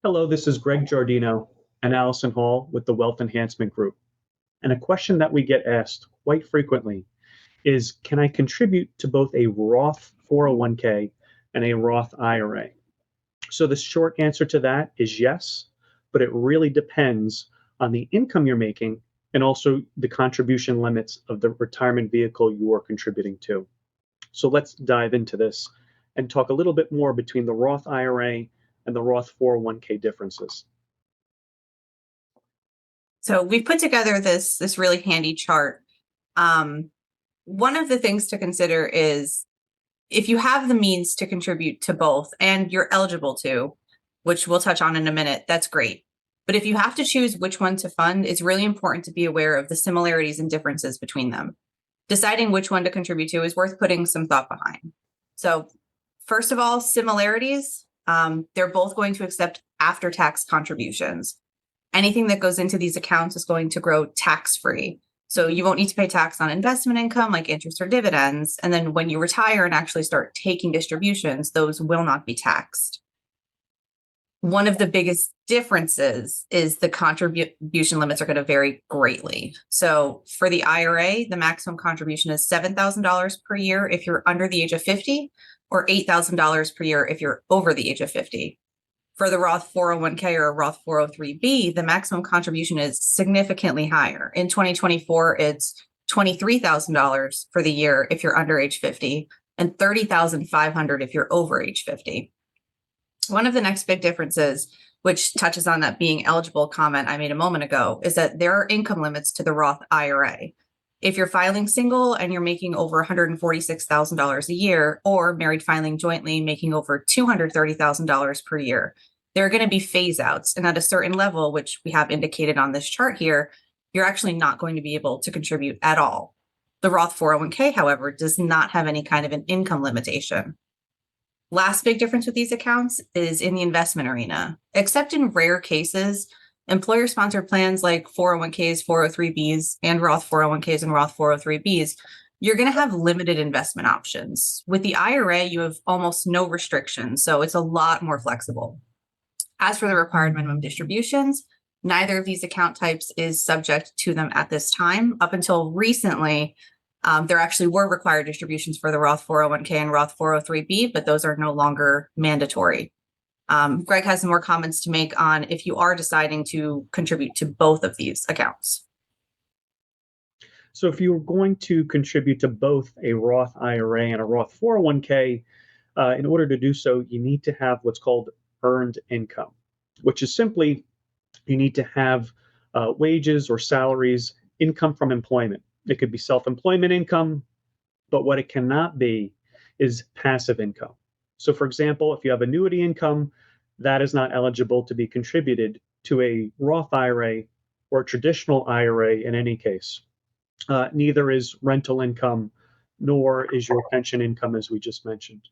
Hello, this is Greg Giardino and Alison Hall with the Wealth Enhancement Group. And a question that we get asked quite frequently is, can I contribute to both a Roth 401k and a Roth IRA? So the short answer to that is yes, but it really depends on the income you're making and also the contribution limits of the retirement vehicle you are contributing to. So let's dive into this and talk a little bit more between the Roth IRA and the Roth 401k differences. So we've put together this really handy chart. One of the things to consider is if you have the means to contribute to both and you're eligible to, which we'll touch on in a minute, that's great. But if you have to choose which one to fund, it's really important to be aware of the similarities and differences between them. Deciding which one to contribute to is worth putting some thought behind. So first of all, similarities, they're both going to accept after-tax contributions. Anything that goes into these accounts is going to grow tax-free. So you won't need to pay tax on investment income like interest or dividends. And then when you retire and actually start taking distributions, those will not be taxed. One of the biggest differences is the contribution limits are going to vary greatly. So for the IRA, the maximum contribution is $7,000 per year if you're under the age of 50, or $8,000 per year if you're over the age of 50. For the Roth 401k or Roth 403b, the maximum contribution is significantly higher. In 2024, it's $23,000 for the year if you're under age 50 and $30,500 if you're over age 50. One of the next big differences, which touches on that being eligible comment I made a moment ago, is that there are income limits to the Roth IRA. If you're filing single and you're making over $146,000 a year, or married filing jointly making over $230,000 per year, there are going to be phase outs. And at a certain level, which we have indicated on this chart here, you're actually not going to be able to contribute at all. The Roth 401k, however, does not have any kind of an income limitation. Last big difference with these accounts is in the investment arena. Except in rare cases, employer-sponsored plans like 401ks, 403bs, and Roth 401ks and Roth 403bs, you're going to have limited investment options. With the IRA, you have almost no restrictions, so it's a lot more flexible. As for the required minimum distributions, neither of these account types is subject to them at this time. Up until recently, there actually were required distributions for the Roth 401k and Roth 403b, but those are no longer mandatory. Greg has some more comments to make on if you are deciding to contribute to both of these accounts. So if you're going to contribute to both a Roth IRA and a Roth 401k, in order to do so, you need to have what's called earned income, which is simply you need to have wages or salaries, income from employment. It could be self-employment income, but what it cannot be is passive income. So for example, if you have annuity income, that is not eligible to be contributed to a Roth IRA or a traditional IRA in any case. Neither is rental income, nor is your pension income, as we just mentioned.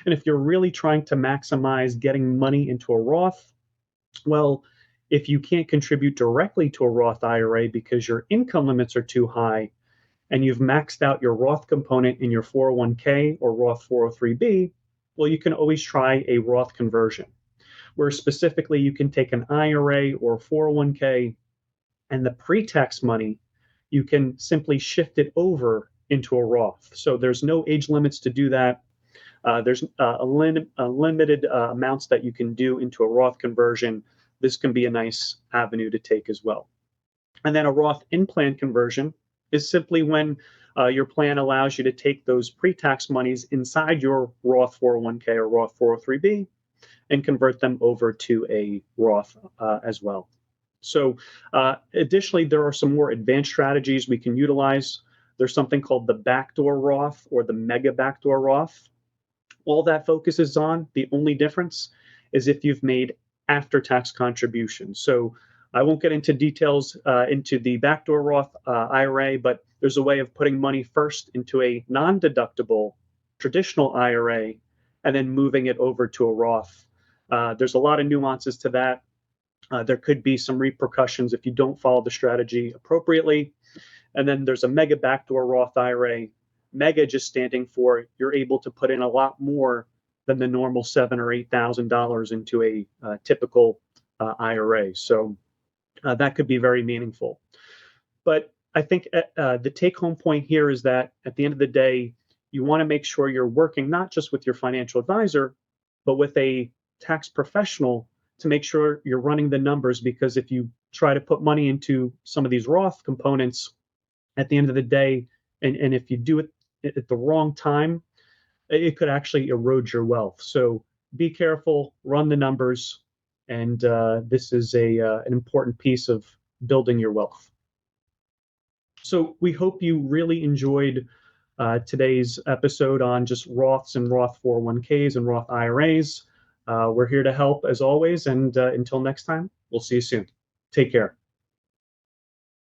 And if you're really trying to maximize getting money into a Roth, well, if you can't contribute directly to a Roth IRA because your income limits are too high and you've maxed out your Roth component in your 401k or Roth 403b, well, you can always try a Roth conversion, where specifically you can take an IRA or 401k and the pre-tax money, you can simply shift it over into a Roth. So there's no age limits to do that. There's limited amounts that you can do into a Roth conversion. This can be a nice avenue to take as well. And then a Roth in-plan conversion is simply when your plan allows you to take those pre-tax monies inside your Roth 401k or Roth 403b and convert them over to a Roth as well. So additionally, there are some more advanced strategies we can utilize. There's something called the backdoor Roth or the mega backdoor Roth. All that focuses on, the only difference is if you've made after-tax contributions. So I won't get into details into the backdoor Roth IRA, but there's a way of putting money first into a non-deductible traditional IRA and then moving it over to a Roth. There's a lot of nuances to that. There could be some repercussions if you don't follow the strategy appropriately. And then there's a mega backdoor Roth IRA, mega just standing for you're able to put in a lot more than the normal $7,000 or $8,000 into a typical IRA. So that could be very meaningful. But I think the take-home point here is that at the end of the day, you want to make sure you're working not just with your financial advisor, but with a tax professional to make sure you're running the numbers. Because if you try to put money into some of these Roth components, at the end of the day, and if you do it at the wrong time, it could actually erode your wealth. So be careful, run the numbers, and this is an important piece of building your wealth. So we hope you really enjoyed today's episode on just Roths and Roth 401ks and Roth IRAs. We're here to help as always, and until next time, we'll see you soon. Take care.